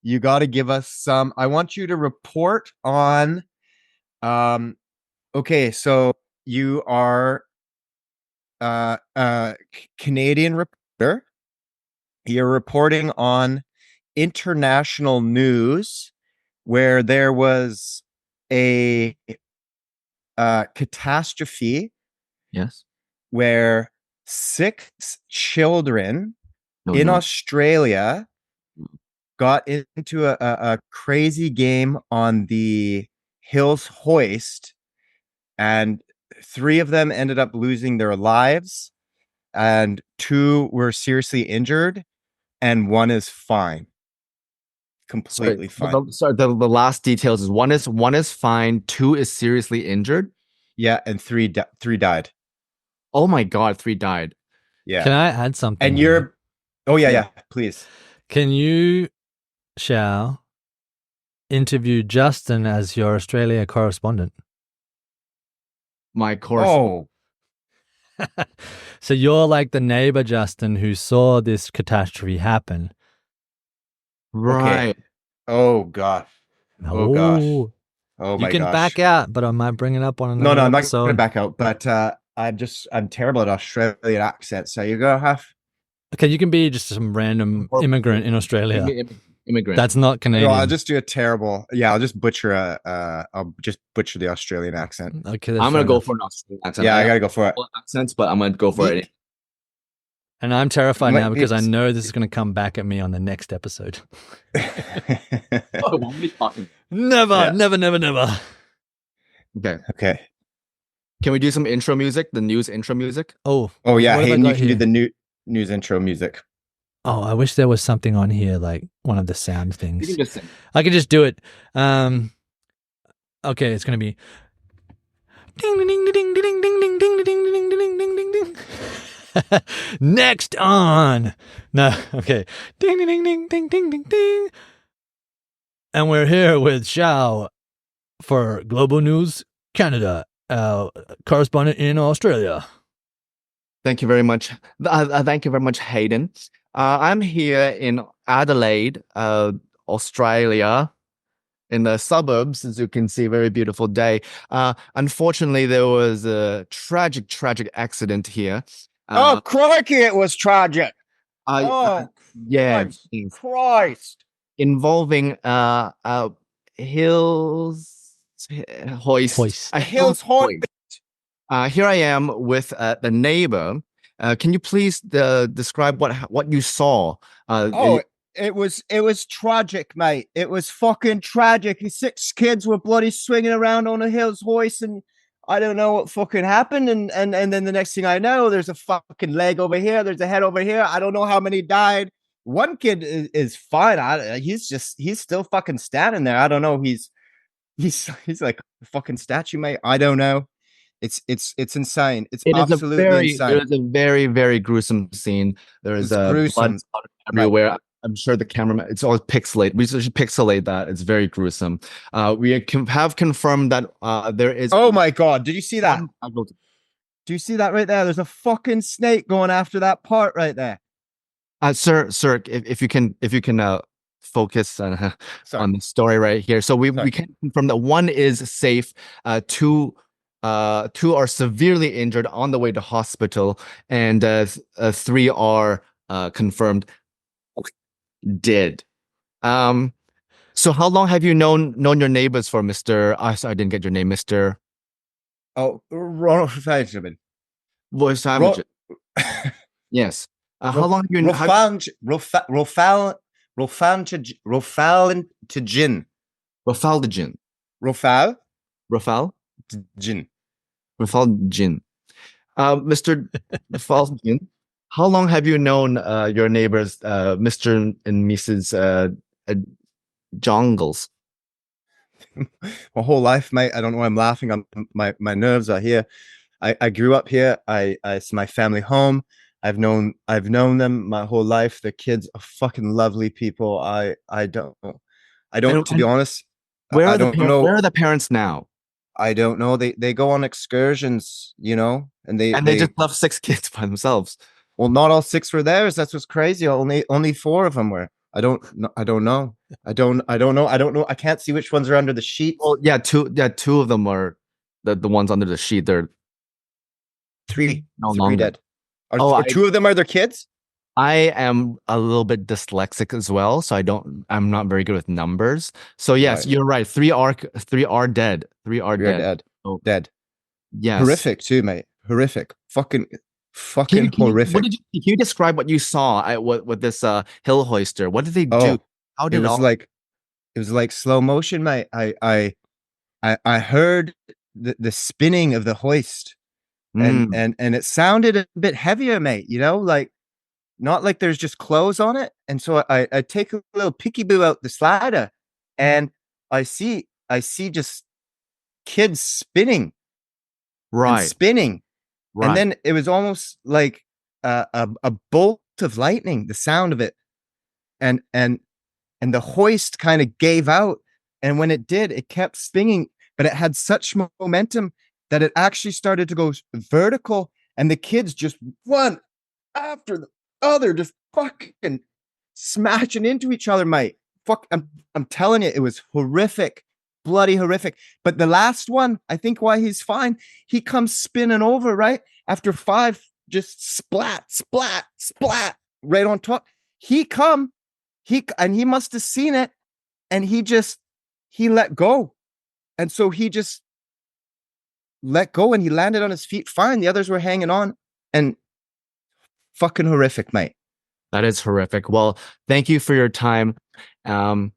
you got to give us some. I want you to report on. Okay, so you are Canadian reporter. You're reporting on international news where there was a catastrophe. Yes. Where 6 children in Australia got into a crazy game on the Hills hoist, and 3 of them ended up losing their lives, and 2 were seriously injured, and 1 is fine. Completely fine. The last details is one is fine, 2 is seriously injured. Yeah, and three died. Oh my God, 3 died. Yeah. Can I add something? And you're, oh yeah, please. Can you, Shao, interview Justin as your Australia correspondent? My course. Oh, So you're like the neighbor, Justin, who saw this catastrophe happen. Right. okay. Oh gosh. Oh gosh. Oh, Oh you my can gosh. back out, but I might bring it up on No, another I'm not episode. gonna back out. But I'm terrible at Australian accents. So you go half. Okay, you can be just some random immigrant in Australia. Immigrant. That's not Canadian. No, I'll just do a terrible. Yeah, I'll just butcher I'll just butcher the Australian accent. Okay, I'm gonna go for an Australian accent. Yeah, I gotta go for it. Accents, but I'm gonna go for it. And I'm terrified now because I know this is going to come back at me on the next episode. What are we talking? Never. Okay. Can we do some intro music? The news intro music? Oh yeah, Hayden, you can do the news intro music. Oh, I wish there was something on here, like one of the sound things. You can just sing. I could just do it. Okay, it's going to be ding ding ding ding ding ding ding ding ding ding ding ding ding ding. Next on. No, okay. Ding ding ding ding ding ding ding ding. And we're here with Shao for Global News Canada, correspondent in Australia. Thank you very much. Thank you very much, Hayden. I'm here in Adelaide, Australia, in the suburbs, as you can see, very beautiful day. Unfortunately, there was a tragic accident here. Oh, crikey, it was tragic. Yeah, Christ. Involving Hills Hoist. Hills Hoist. Here I am with the neighbor. Can you please describe what you saw? It was tragic, mate. It was fucking tragic. 6 kids were bloody swinging around on a Hills Hoist, and I don't know what fucking happened. And then the next thing I know, there's a fucking leg over here. There's a head over here. I don't know how many died. One kid is fine. He's still fucking standing there. I don't know. He's like a fucking statue, mate. I don't know. It's insane. It's absolutely insane. It is a very, very gruesome scene. There is blood everywhere. Right. I'm sure the cameraman, it's all pixelated. We should pixelate that. It's very gruesome. We have confirmed that there is. Oh my God. Did you see that? Do you see that right there? There's a fucking snake going after that part right there. Sir, if you can focus on the story right here. So we can confirm that one is safe. Two are severely injured on the way to hospital, and 3 are confirmed dead. So how long have you known your neighbors for, Mr. I didn't get your name, Mr. Oh, Ronald Fajman. Yes. How long have you known? Rofaldigin. Mr. Rofaldigin, how long have you known your neighbors, Mr. and Mrs. Jongles? My whole life, mate. I don't know why I'm laughing. My nerves are here. I grew up here. It's my family home. I've known them my whole life. The kids are fucking lovely people. I don't to be honest. Where are the parents now? I don't know. They go on excursions, and they just left 6 kids by themselves. Well, not all 6 were theirs. That's what's crazy. Only 4 of them were. I don't know. I don't know. I can't see which ones are under the sheet. Well, yeah, 2 of them are the ones under the sheet. They're 3 longer. Dead. Are 2 of them are their kids? I am a little bit dyslexic as well, so I'm not very good with numbers. So yes, You're right. 3 are dead. 3 are dead. Oh, dead. Yes. Horrific too, mate. Horrific. Fucking horrific. Can you describe what you saw with this hill hoister? What did they do? How did it was like slow motion, mate. I heard the spinning of the hoist, and it sounded a bit heavier, mate. Like not like there's just clothes on it. And so I take a little peekaboo out the slider, and I see just kids spinning and Right. spinning. Right. And then it was almost like a bolt of lightning, the sound of it. And the hoist kind of gave out. And when it did, it kept spinning, but it had such momentum that it actually started to go vertical. And the kids just one after the other, just fucking smashing into each other, mate. I'm telling you, it was horrific, bloody horrific. But the last one, I think why he's fine, he comes spinning over, right? After 5, just splat, splat, splat, right on top. He must have seen it, and he let go. And so he just let go and he landed on his feet fine. The others were hanging on, and fucking horrific, mate. That is horrific. Well, thank you for your time. Hayden,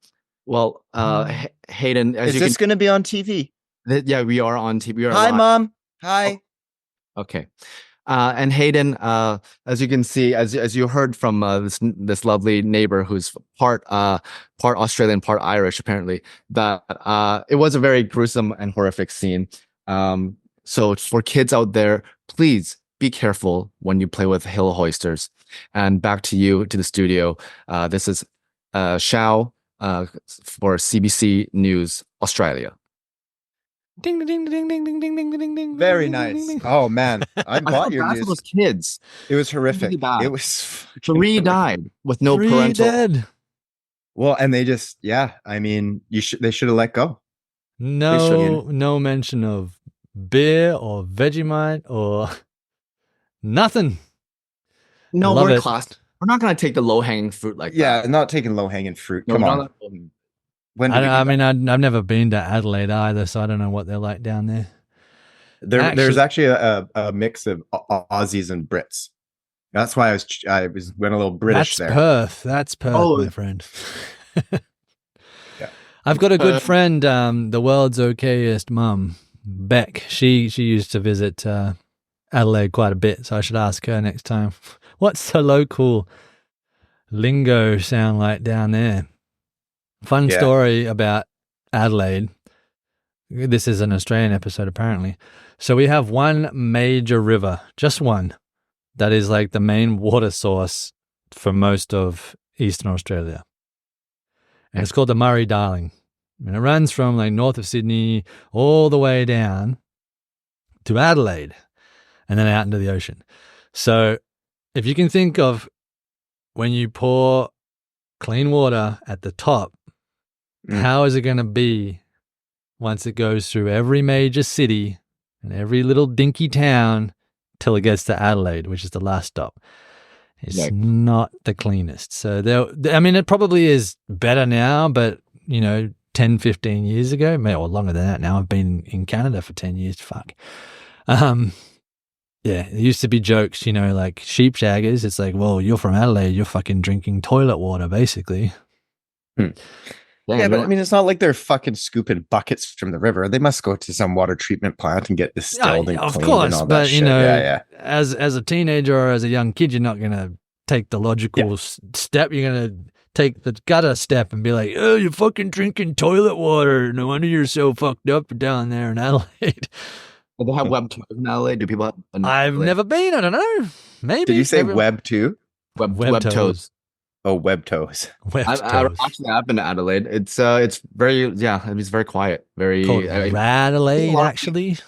is this going to be on TV? Yeah, we are on TV. Hi, live. Mom. Hi. Oh. Okay. And Hayden, as you can see, as you heard from this lovely neighbor who's part Australian, part Irish, apparently, that it was a very gruesome and horrific scene. So for kids out there, please be careful when you play with hill hoisters. And back to you, to the studio. This is Shao for CBC News Australia. Ding ding ding ding ding ding ding ding ding. Very nice. Oh man, I bought your news. Those kids. It was horrific. It was 3 died with no parental. Dead. Well, and they just, yeah. I mean, they should have let go. No mention of beer or Vegemite or nothing. No, we're classed. We're not going to take the low-hanging fruit like that. Yeah, not taking low-hanging fruit. Come on. I've never been to Adelaide either, so I don't know what they're like down there. There's actually a mix of Aussies and Brits. That's why I went a little British there. That's Perth, my friend. Yeah. I've got a good friend, the world's okayest mum, Beck. She used to visit Adelaide quite a bit, so I should ask her next time. What's the local lingo sound like down there? Fun story about Adelaide. This is an Australian episode, apparently. So we have one major river, just one, that is like the main water source for most of Eastern Australia. And it's called the Murray-Darling. And it runs from like north of Sydney all the way down to Adelaide and then out into the ocean. So if you can think of when you pour clean water at the top, how is it going to be once it goes through every major city and every little dinky town till it gets to Adelaide, which is the last stop? It's not the cleanest. So it probably is better now, but 10, 15 years ago, or longer than that now. I've been in Canada for 10 years. Fuck. Yeah, there used to be jokes, like sheep shaggers. It's like, well, you're from Adelaide, you're fucking drinking toilet water, basically. Yeah, but I mean, it's not like they're fucking scooping buckets from the river. They must go to some water treatment plant and get distilled and of cleaned course, and all but that shit. as a teenager or as a young kid, you're not gonna take the logical step. You're gonna take the gutter step and be like, "Oh, you're fucking drinking toilet water. No wonder you're so fucked up down there in Adelaide." Do they have web toes in Adelaide? Do people have? I've never been. I don't know. Maybe. Did you say web too? Web toes. Oh, web toes. I've been to Adelaide. It's very it's very quiet. Very Adelaide, actually.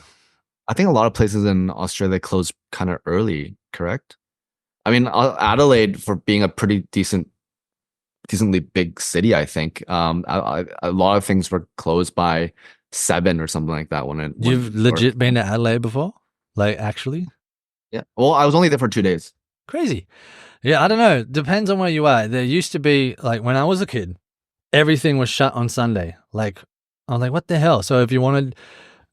I think a lot of places in Australia close kind of early. Correct. I mean, Adelaide, for being a pretty decently big city, I think a lot of things were closed by 7 or something like that. You've legit been to Adelaide before, like actually? Yeah. Well, I was only there for 2 days. Crazy. Yeah, I don't know. Depends on where you are. There used to be, like, when I was a kid, everything was shut on Sunday. Like, I was like, what the hell? So if you wanted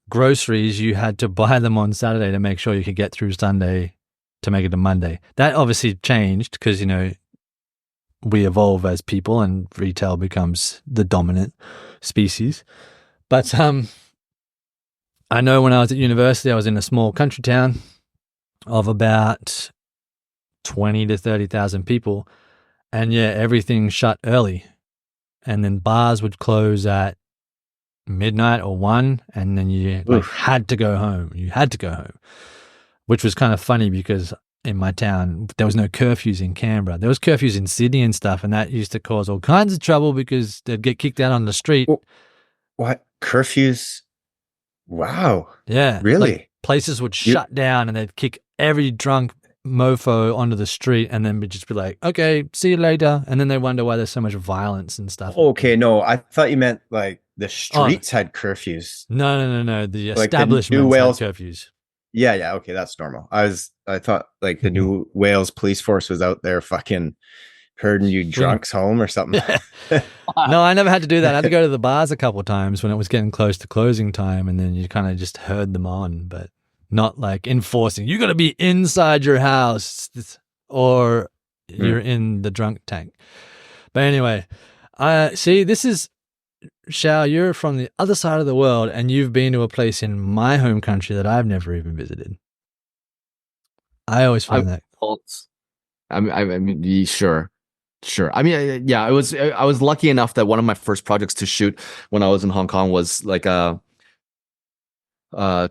groceries, you had to buy them on Saturday to make sure you could get through Sunday to make it to Monday. That obviously changed because, we evolve as people and retail becomes the dominant species. But I know when I was at university, I was in a small country town of about 20 to 30,000 people. And everything shut early. And then bars would close at midnight or 1, and then you like had to go home. You had to go home, which was kind of funny because in my town there was no curfews in Canberra. There was curfews in Sydney and stuff, and that used to cause all kinds of trouble because they'd get kicked out on the street. What curfews? Wow. Yeah, really? Like places would shut down, and they'd kick every drunk mofo onto the street, and then just be like, "Okay, see you later." And then they wonder why there's so much violence and stuff. Okay, no, I thought you meant like the streets had curfews. No. The establishments had curfews. Yeah. Okay, that's normal. I thought like the New Wales police force was out there fucking herding you drunks home or something. No, I never had to do that. I had to go to the bars a couple of times when it was getting close to closing time, and then you kind of just herd them on, but not like enforcing. You got to be inside your house or you're in the drunk tank. But anyway, see, this is Shao. You're from the other side of the world, and you've been to a place in my home country that I've never even visited. I always find that. I mean, sure. I mean, yeah, I was lucky enough that one of my first projects to shoot when I was in Hong Kong was like a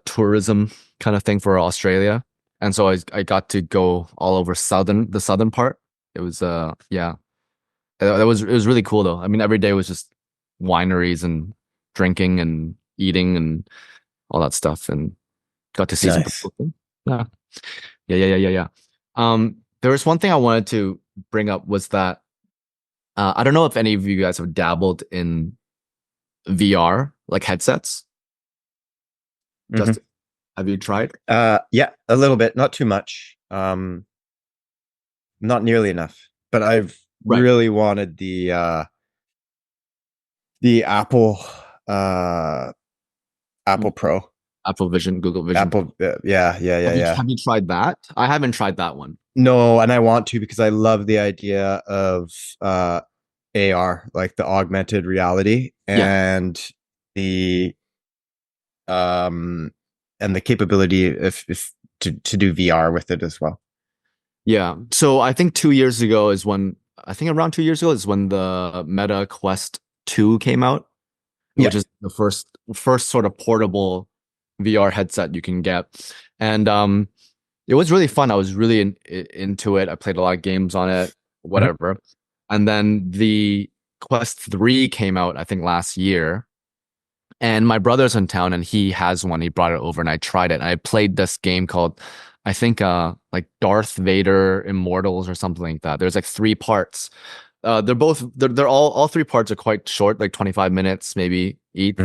tourism kind of thing for Australia, and so I got to go all over the southern part. It was it was really cool though. I mean, every day was just wineries and drinking and eating and all that stuff, and got to see some people. Yeah. There was one thing I wanted to bring up was that I don't know if any of you guys have dabbled in VR, like headsets. Justin, have you tried? Yeah, a little bit, not too much. Not nearly enough. But I've really wanted the Apple Pro. Apple Vision, Google Vision. Yeah. Have you tried that? I haven't tried that one. No, and I want to because I love the idea of AR, like the augmented reality, and the capability if to do VR with it as well. Yeah. So I think around 2 years ago is when the Meta Quest 2 came out, which is the first sort of portable VR headset you can get. And it was really fun. I was really into it. I played a lot of games on it, whatever. And then the Quest 3 came out, I think, last year. And my brother's in town and he has one. He brought it over and I tried it. And I played this game called, I think, like Darth Vader Immortals or something like that. There's like 3 parts. They're all 3 parts are quite short, like 25 minutes maybe each.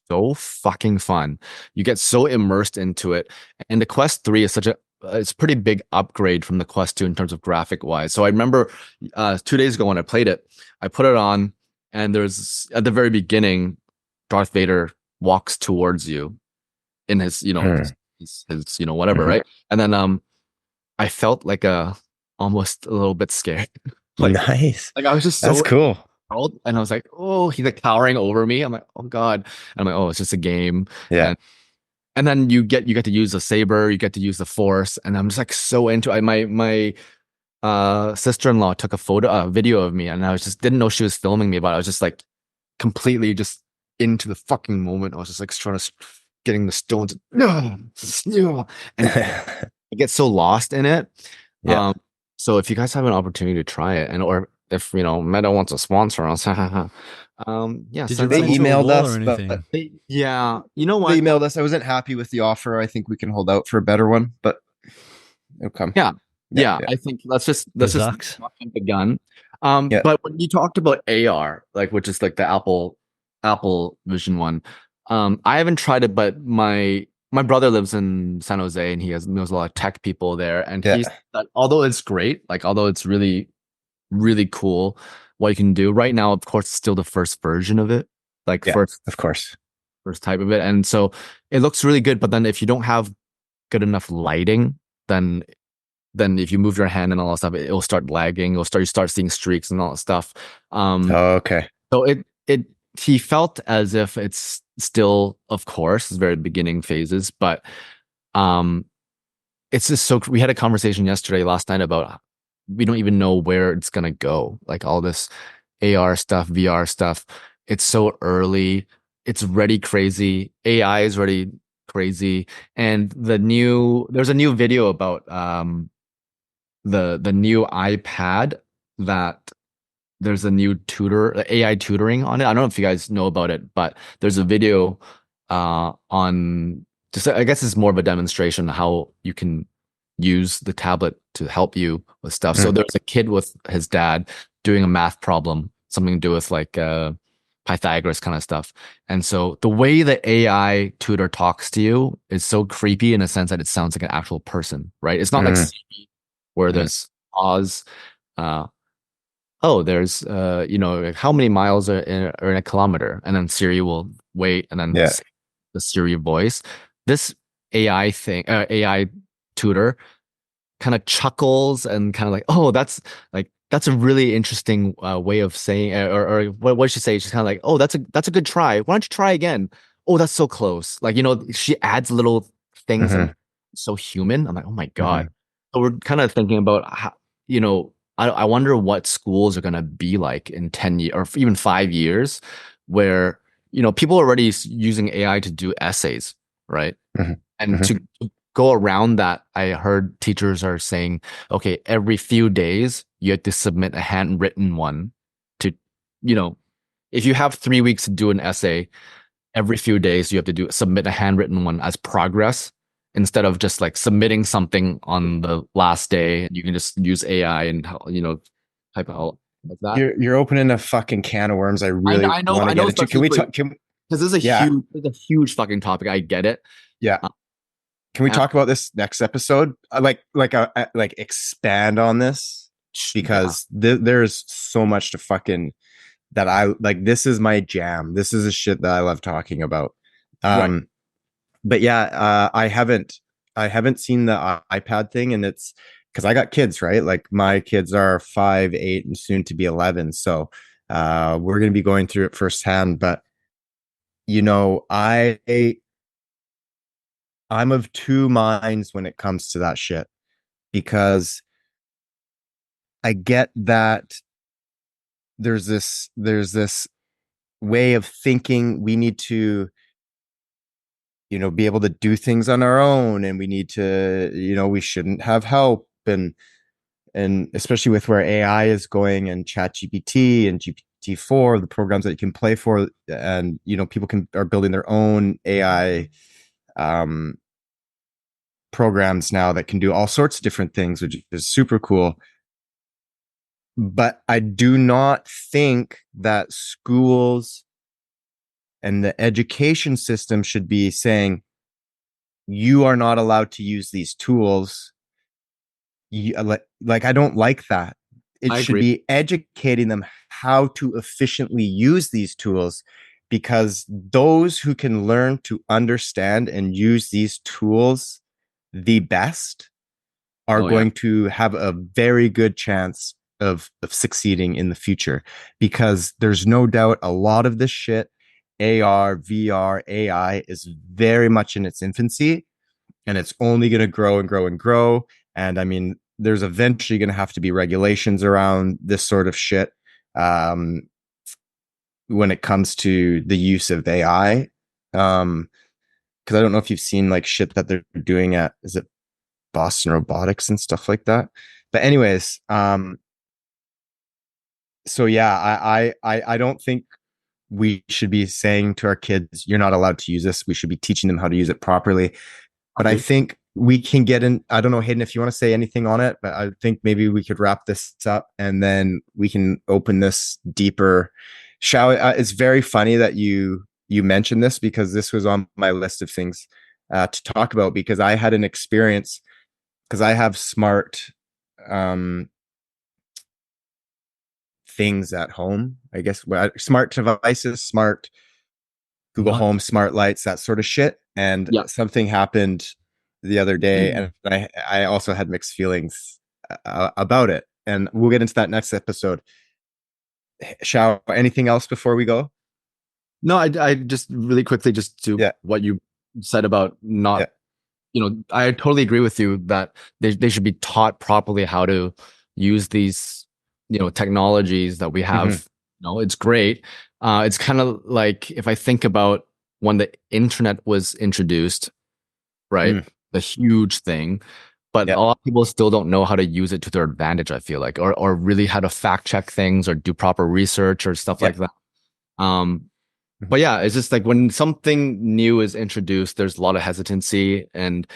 So fucking fun. You get so immersed into it. And the Quest 3 is it's a pretty big upgrade from the Quest 2 in terms of graphic wise. So I remember 2 days ago when I played it, I put it on and there's at the very beginning, Darth Vader walks towards you in his, his whatever, right? And then I felt like almost a little bit scared. Nice. Like I was just that's cool. And I was like, oh, he's like towering over me. I'm like, oh God. And I'm like, oh, it's just a game. Yeah. And then you get to use the saber, you get to use the force, and I'm just like so into it. My sister-in-law took a video of me, and I didn't know she was filming me, but I was just like completely just into the fucking moment. I was just like trying to getting the stones, and I get so lost in it. Yeah. So if you guys have an opportunity to try it, or if Meta wants to sponsor us, yeah. Did they emailed us or anything? Yeah, you know what? They emailed us. I wasn't happy with the offer. I think we can hold out for a better one, but it'll come. Yeah. I think let's just not jump the gun. But when you talked about AR, like which is like the Apple Vision one, I haven't tried it, but my brother lives in San Jose and he knows a lot of tech people there, and he said that although it's great, although it's really, really cool what you can do right now, of course, it's still the first version of it, first type of it, and so it looks really good. But then if you don't have good enough lighting, then if you move your hand and all that stuff, it'll start lagging. You start seeing streaks and all that stuff. Okay. So he felt as if it's still, of course, it's very beginning phases, but it's just so. We had a conversation last night about we don't even know where it's gonna go. Like all this AR stuff, VR stuff, it's so early. it's already crazy. AI is already crazy. And there's a new video about the new iPad that there's a new AI tutoring on it. I don't know if you guys know about it, but there's a video on just, I guess it's more of a demonstration of how you can use the tablet to help you with stuff. So there's a kid with his dad doing a math problem, something to do with like Pythagoras kind of stuff. And so the way the AI tutor talks to you is so creepy in a sense that it sounds like an actual person, right? It's not like Siri, where there's pause. Uh, oh, there's like, how many miles are in a kilometer, and then Siri will wait and then say the Siri voice. This AI tutor kind of chuckles and kind of like, oh, that's a really interesting way of saying, or what did she say? She's kind of like, oh, that's a good try. Why don't you try again? Oh, that's so close. Like, she adds little things and so human. I'm like, oh my God. So we're kind of thinking about how, I wonder what schools are going to be like in 10 years or even 5 years where, people are already using AI to do essays, right? And to go around that, I heard teachers are saying, okay, every few days you have to submit a handwritten one to, if you have 3 weeks to do an essay, every few days you have to submit a handwritten one as progress instead of just like submitting something on the last day. You can just use AI and, type out like that. You're opening a fucking can of worms. I really want to get into. Can we talk? Because this is a huge fucking topic. I get it. Yeah. Can we talk about this next episode? Like expand on this, because there's so much to fucking that I like. This is my jam. This is a shit that I love talking about. Right. But yeah, I haven't seen the iPad thing, and it's because I got kids, right? Like my kids are 5, 8, and soon to be 11. So we're gonna be going through it firsthand. But I'm of two minds when it comes to that shit, because I get that there's this way of thinking we need to be able to do things on our own, and we need to we shouldn't have help, and especially with where AI is going and ChatGPT and GPT-4, the programs that you can play for, and people are building their own AI programs now that can do all sorts of different things, which is super cool. But I do not think that schools and the education system should be saying, you are not allowed to use these tools. I don't like that. It should be educating them how to efficiently use these tools, because those who can learn to understand and use these tools the best are going to have a very good chance of succeeding in the future, because there's no doubt a lot of this shit, AR, VR, AI, is very much in its infancy, and it's only going to grow and grow and grow. And I mean, there's eventually going to have to be regulations around this sort of shit when it comes to the use of AI. Because I don't know if you've seen like shit that they're doing at, is it Boston Robotics and stuff like that? But anyways, so yeah, I don't think we should be saying to our kids, you're not allowed to use this. We should be teaching them how to use it properly. But I think we can get in. I don't know, Hayden, if you want to say anything on it, but I think maybe we could wrap this up and then we can open this deeper. Shao, it's very funny that you mentioned this, because this was on my list of things to talk about, because I had an experience, because I have smart things at home, I guess, smart devices, smart Google Home, smart lights, that sort of shit. And something happened the other day, and I also had mixed feelings about it. And we'll get into that next episode. Shao, anything else before we go? No, I just really quickly, just to what you said about not, I totally agree with you that they should be taught properly how to use these, technologies that we have No, it's great. It's kind of like if I think about when the internet was introduced, right? Mm, The huge thing, but a yeah. lot of people still don't know how to use it to their advantage, I feel like, or really how to fact check things or do proper research or stuff Yeah. like that. Um, Mhm. but yeah, it's just like when something new is introduced, there's a lot of hesitancy. And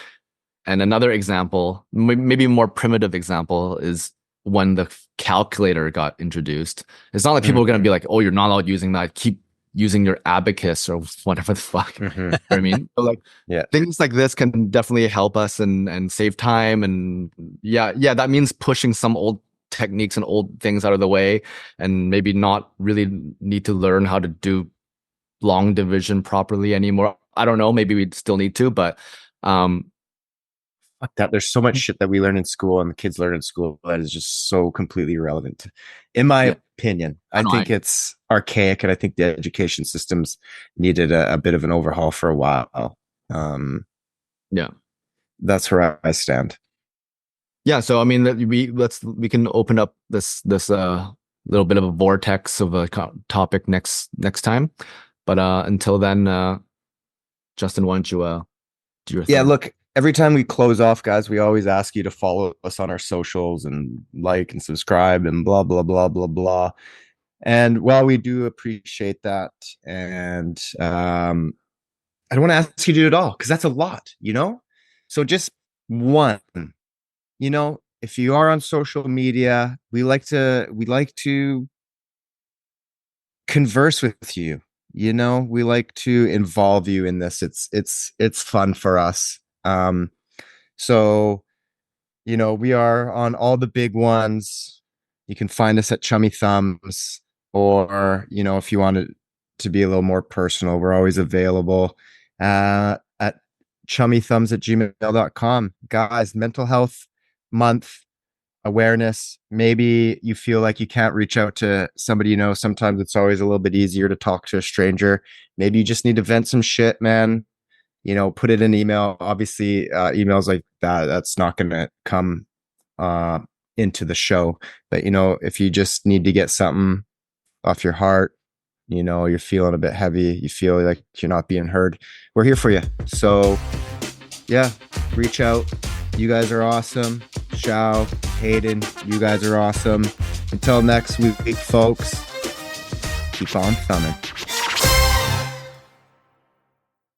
another example, maybe more primitive example, is when the calculator got introduced. It's not like people are going to be Mhm. like, "Oh, you're not allowed using that. Keep using your abacus or whatever the fuck." You know Mhm. what I mean? So like Yeah. things like this can definitely help us and save time. And yeah, that means pushing some old techniques and old things out of the way, and maybe not really need to learn how to do long division properly anymore. I don't know. Maybe we still need to, but um, Fuck that. There's so much shit that we learn in school and the kids learn in school that is just so completely irrelevant. In yeah, my opinion, I I know. think it's archaic, and I think the education systems needed a bit of an overhaul for a while. Um, Yeah. that's where I stand. Yeah, so I mean we can open up this little bit of a vortex of a topic next time. But until then, Justin, why don't you do your Yeah, thing? look, every time we close off, guys, we always ask you to follow us on our socials and like and subscribe and blah, blah, blah, blah, blah. And while we do appreciate that, and I don't want to ask you to do it all because that's a lot, you know? So just one, if you are on social media, we like to converse with you. We like to involve you in this. It's fun for us. So we are on all the big ones. You can find us at Chummy Thumbs, or if you want it to be a little more personal, we're always available at chummythumbs@gmail.com. Guys, mental health month awareness. Maybe you feel like you can't reach out to somebody sometimes it's always a little bit easier to talk to a stranger. Maybe you just need to vent some shit, man. Put it in email. Obviously, emails like that's not going to come uh, into the show. But, if you just need to get something off your heart, you're feeling a bit heavy, you feel like you're not being heard, we're here for you. So, yeah, reach out. You guys are awesome. Shao, Hayden, you guys are awesome. Until next week, folks, keep on thumbing.